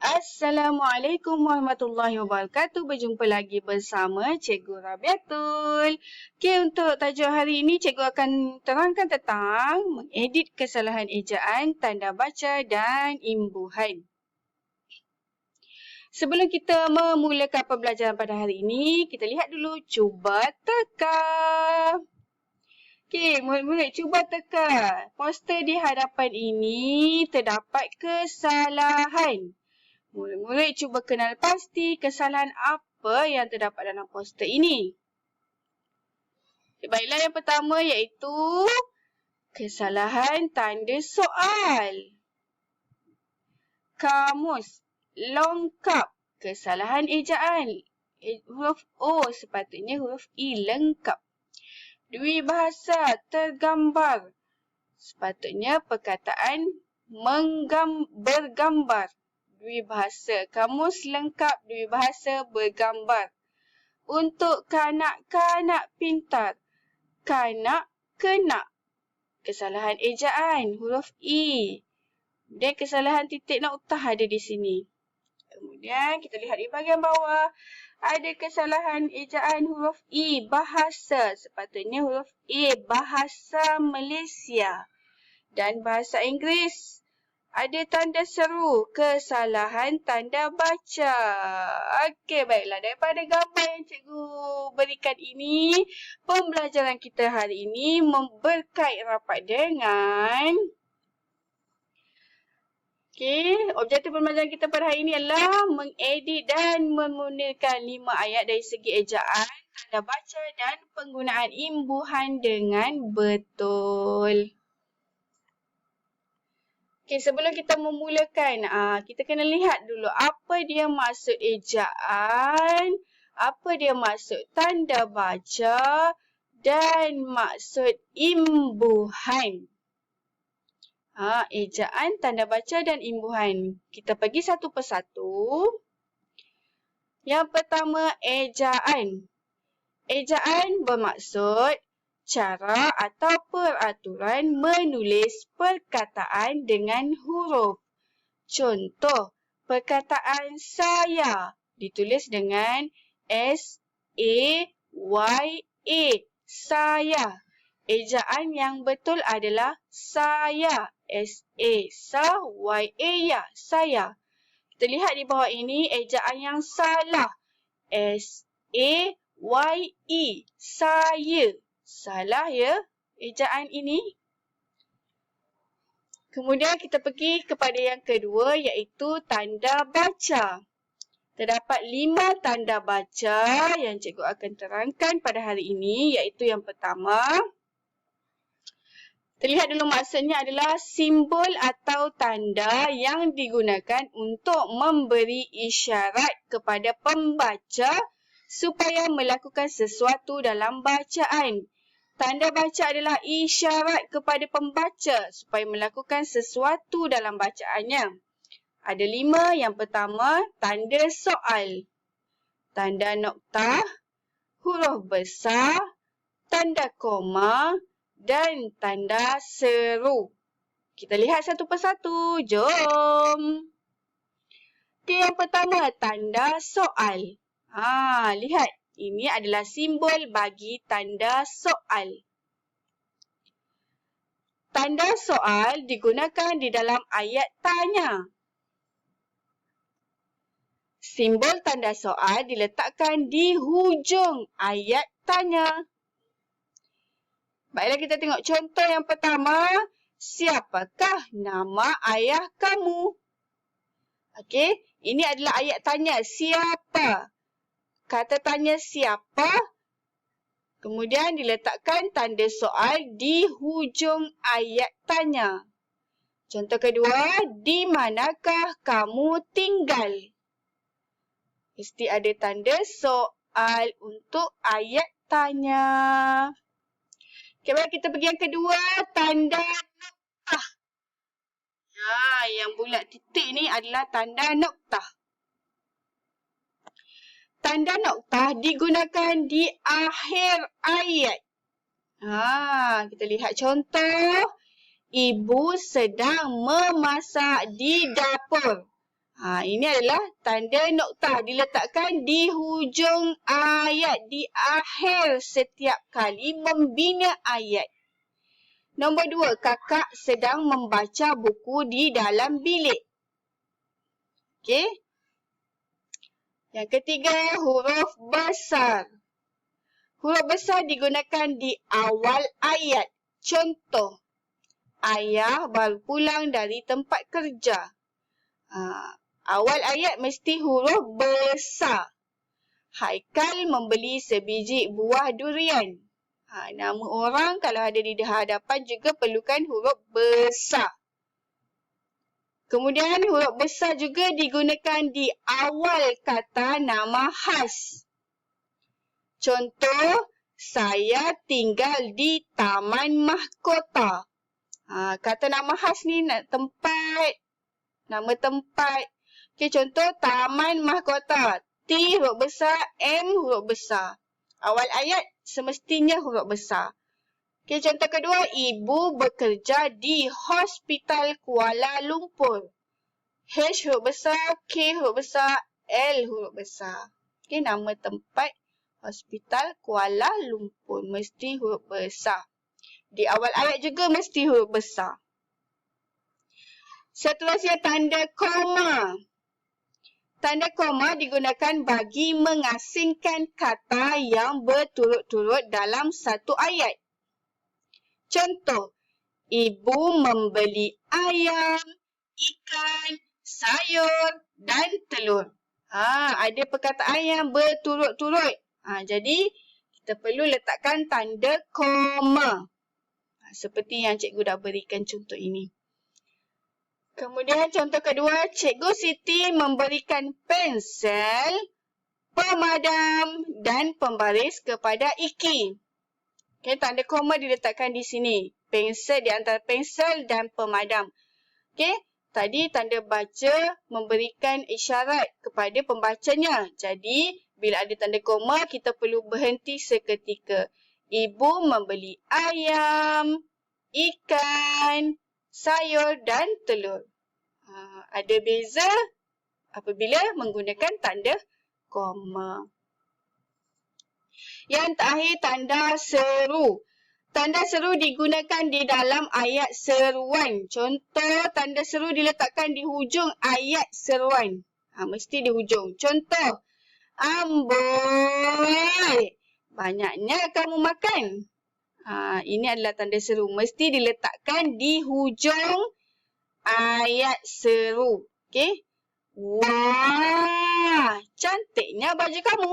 Assalamualaikum warahmatullahi wabarakatuh. Berjumpa lagi bersama Cikgu Rabiatul. Okey, untuk tajuk hari ini, Cikgu akan terangkan tentang mengedit kesalahan ejaan, tanda baca dan imbuhan. Sebelum kita memulakan pembelajaran pada hari ini, kita lihat dulu cuba teka. Okey, murid-murid cuba teka. Poster di hadapan ini terdapat kesalahan. Murid-murid cuba kenal pasti kesalahan apa yang terdapat dalam poster ini. Baiklah, yang pertama iaitu kesalahan tanda soal. Kamus lengkap, kesalahan ejaan. Huruf O sepatutnya huruf I lengkap. Dwibahasa tergambar, sepatutnya perkataan bergambar. Dwibahasa, kamus lengkap dwibahasa bergambar. Untuk kanak-kanak pintar, kanak kenak, kesalahan ejaan huruf I. Dan kesalahan titik noktah ada di sini. Kemudian kita lihat di bahagian bawah, ada kesalahan ejaan huruf I, bahasa, sepatutnya huruf E, bahasa Malaysia. Dan bahasa Inggeris, ada tanda seru, kesalahan tanda baca. Okey, baiklah. Daripada gambar yang cikgu berikan ini, pembelajaran kita hari ini berkait rapat dengan... Okey, objektif pembelajaran kita pada hari ini adalah mengedit dan memunirkan 5 ayat dari segi ejaan, tanda baca dan penggunaan imbuhan dengan betul. Okey, sebelum kita memulakan, kita kena lihat dulu apa dia maksud ejaan, apa dia maksud tanda baca dan maksud imbuhan. Ejaan, tanda baca dan imbuhan. Kita pergi satu persatu. Yang pertama, ejaan. Ejaan bermaksud cara atau peraturan menulis perkataan dengan huruf. Contoh, perkataan saya ditulis dengan S-A-Y-A, saya. Ejaan yang betul adalah saya, S-A-Y-A, ya, saya. Kita lihat di bawah ini, ejaan yang salah, S-A-Y-E, saya. Salah ya, ejaan ini. Kemudian kita pergi kepada yang kedua iaitu tanda baca. Terdapat 5 tanda baca yang cikgu akan terangkan pada hari ini iaitu yang pertama. Terlihat dulu maksudnya adalah simbol atau tanda yang digunakan untuk memberi isyarat kepada pembaca supaya melakukan sesuatu dalam bacaan. Tanda baca adalah isyarat kepada pembaca supaya melakukan sesuatu dalam bacaannya. Ada 5. Yang pertama, tanda soal. Tanda noktah, huruf besar, tanda koma dan tanda seru. Kita lihat satu persatu. Jom. Okey, yang pertama, tanda soal. Lihat. Ini adalah simbol bagi tanda soal. Tanda soal digunakan di dalam ayat tanya. Simbol tanda soal diletakkan di hujung ayat tanya. Baiklah, kita tengok contoh yang pertama. Siapakah nama ayah kamu? Okey, ini adalah ayat tanya. Siapa? Kata tanya siapa, kemudian diletakkan tanda soal di hujung ayat tanya. Contoh kedua, di manakah kamu tinggal? Mesti ada tanda soal untuk ayat tanya. Okay, baik, kita pergi yang kedua, tanda noktah. Yang bulat titik ni adalah tanda noktah. Tanda noktah digunakan di akhir ayat. Kita lihat contoh. Ibu sedang memasak di dapur. Ini adalah tanda noktah diletakkan di hujung ayat, di akhir setiap kali membina ayat. Nombor 2, kakak sedang membaca buku di dalam bilik. Okey. Yang ketiga, huruf besar. Huruf besar digunakan di awal ayat. Contoh, ayah baru pulang dari tempat kerja. Awal ayat mesti huruf besar. Haikal membeli sebiji buah durian. Nama orang kalau ada di hadapan juga perlukan huruf besar. Kemudian huruf besar juga digunakan di awal kata nama khas. Contoh, saya tinggal di Taman Mahkota. Kata nama khas ni tempat, nama tempat. Okey, contoh Taman Mahkota. T huruf besar, M huruf besar. Awal ayat semestinya huruf besar. Okey, contoh kedua, ibu bekerja di Hospital Kuala Lumpur. H huruf besar, K huruf besar, L huruf besar. Okey, nama tempat Hospital Kuala Lumpur mesti huruf besar. Di awal ayat juga mesti huruf besar. Seterusnya tanda koma. Tanda koma digunakan bagi mengasingkan kata yang berturut-turut dalam satu ayat. Contoh, ibu membeli ayam, ikan, sayur dan telur. Ada perkataan yang berturut-turut. Jadi, kita perlu letakkan tanda koma. Seperti yang cikgu dah berikan contoh ini. Kemudian contoh kedua, Cikgu Siti memberikan pensel, pemadam dan pembaris kepada Iki. Okay, tanda koma diletakkan di sini. Pensel di antara pensel dan pemadam. Okay, tadi tanda baca memberikan isyarat kepada pembacanya. Jadi, bila ada tanda koma, kita perlu berhenti seketika. Ibu membeli ayam, ikan, sayur dan telur. Ada beza apabila menggunakan tanda koma. Yang terakhir, tanda seru. Tanda seru digunakan di dalam ayat seruan. Contoh, tanda seru diletakkan di hujung ayat seruan. Mesti di hujung. Contoh, amboi, banyaknya kamu makan. Ini adalah tanda seru. Mesti diletakkan di hujung ayat seru. Okey. Wah, cantiknya baju kamu.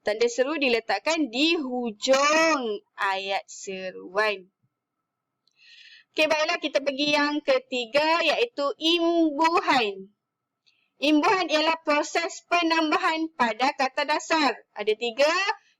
Tanda seru diletakkan di hujung ayat seruan. Okey, baiklah kita pergi yang ketiga iaitu imbuhan. Imbuhan ialah proses penambahan pada kata dasar. Ada 3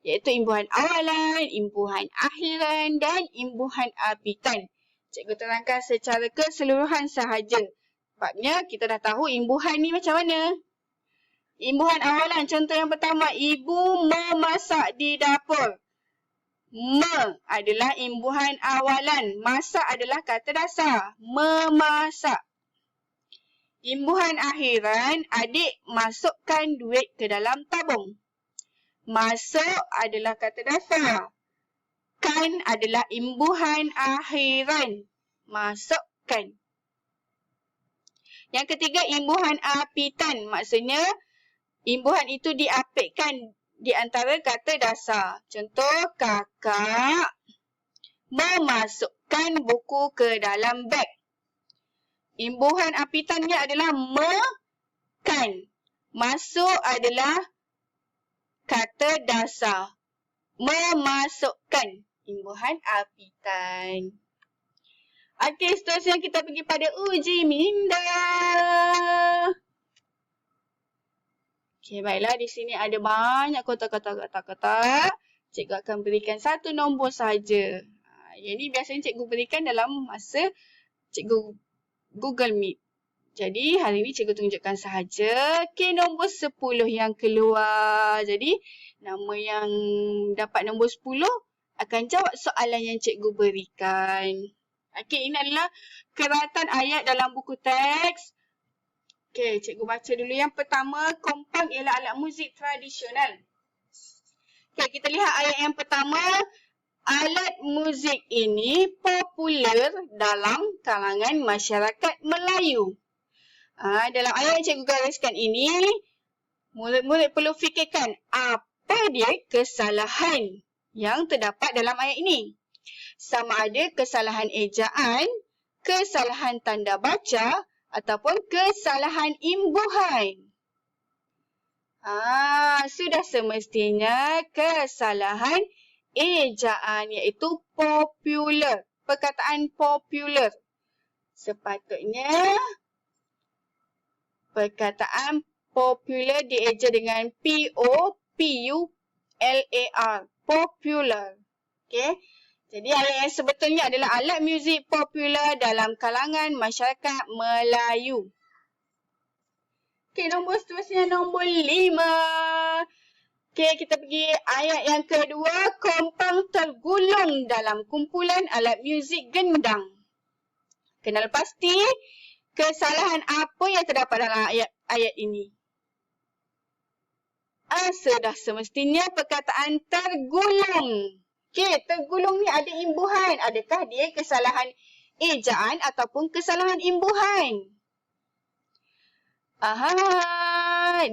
iaitu imbuhan awalan, imbuhan akhiran dan imbuhan apitan. Cikgu terangkan secara keseluruhan sahaja. Sebabnya kita dah tahu imbuhan ni macam mana. Imbuhan awalan, contoh yang pertama, ibu memasak di dapur. Adalah imbuhan awalan. Masak adalah kata dasar. Memasak. Imbuhan akhiran, adik masukkan duit ke dalam tabung. Masuk adalah kata dasar. Kan adalah imbuhan akhiran. Masukkan. Yang ketiga, imbuhan apitan. Maksudnya, imbuhan itu diapitkan di antara kata dasar. Contoh, kakak memasukkan buku ke dalam beg. Imbuhan apitannya adalah kan. Masuk adalah kata dasar. Memasukkan. Imbuhan apitan. Okey, seterusnya kita pergi pada uji minda. Okey, baiklah. Di sini ada banyak kotak-kotak. Cikgu akan berikan 1 nombor sahaja. Yang ni biasanya cikgu berikan dalam masa cikgu Google Meet. Jadi, hari ni cikgu tunjukkan sahaja. Okey, nombor 10 yang keluar. Jadi, nama yang dapat nombor 10 akan jawab soalan yang cikgu berikan. Okey, ini adalah keratan ayat dalam buku teks. Okey, cikgu baca dulu. Yang pertama, kompang ialah alat muzik tradisional. Okey, kita lihat ayat yang pertama. Alat muzik ini popular dalam kalangan masyarakat Melayu. Dalam ayat yang cikgu gariskan ini, murid-murid perlu fikirkan apa dia kesalahan yang terdapat dalam ayat ini. Sama ada kesalahan ejaan, kesalahan tanda baca ataupun kesalahan imbuhan. Sudah semestinya kesalahan ejaan iaitu popular. Perkataan popular. Sepatutnya perkataan popular dieja dengan P-O-P-U-L-A-R. Popular. Okey. Jadi ayat yang sebetulnya adalah alat muzik popular dalam kalangan masyarakat Melayu. Okey, nombor seterusnya nombor 5. Okey, kita pergi ayat yang kedua. Kompang tergolong dalam kumpulan alat muzik gendang. Kenal pasti kesalahan apa yang terdapat dalam ayat ini. Sudah semestinya perkataan tergolong. Okey, tergolong ni ada imbuhan. Adakah dia kesalahan ejaan ataupun kesalahan imbuhan?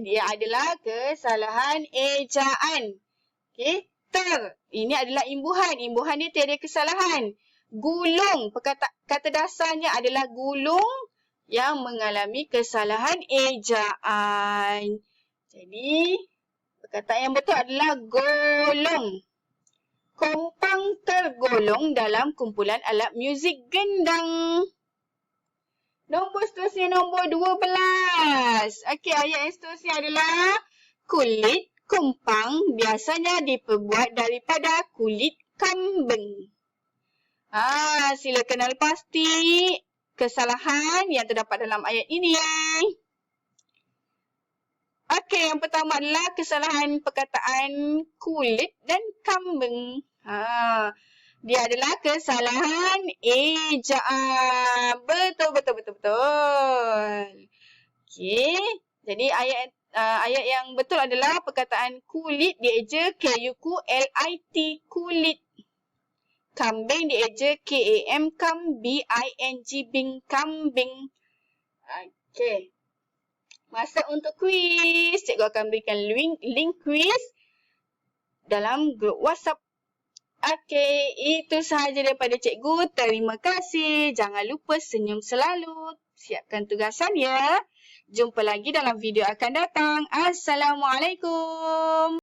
Dia adalah kesalahan ejaan. Okey, ini adalah imbuhan. Imbuhan ni tiada kesalahan. Gulung, kata dasarnya adalah gulung yang mengalami kesalahan ejaan. Jadi, perkataan yang betul adalah golong. Kompang tergolong dalam kumpulan alat muzik gendang. Nombor seterusnya nombor 12. Okey, ayat yang seterusnya adalah kulit kompang biasanya diperbuat daripada kulit kambing. Sila kenal pasti kesalahan yang terdapat dalam ayat ini. Okey, yang pertama adalah kesalahan perkataan kulit dan kambing. Dia adalah kesalahan ejaan. Betul. Okey. Jadi ayat yang betul adalah perkataan kulit dieja K-U-L-I-T, kulit. Kambing dieja K-A-M, B-I-N-G, bing, kambing. Okey. Masa untuk kuis. Cikgu akan berikan link kuis dalam grup WhatsApp. Okey, itu sahaja daripada cikgu. Terima kasih. Jangan lupa senyum selalu. Siapkan tugasan ya. Jumpa lagi dalam video akan datang. Assalamualaikum.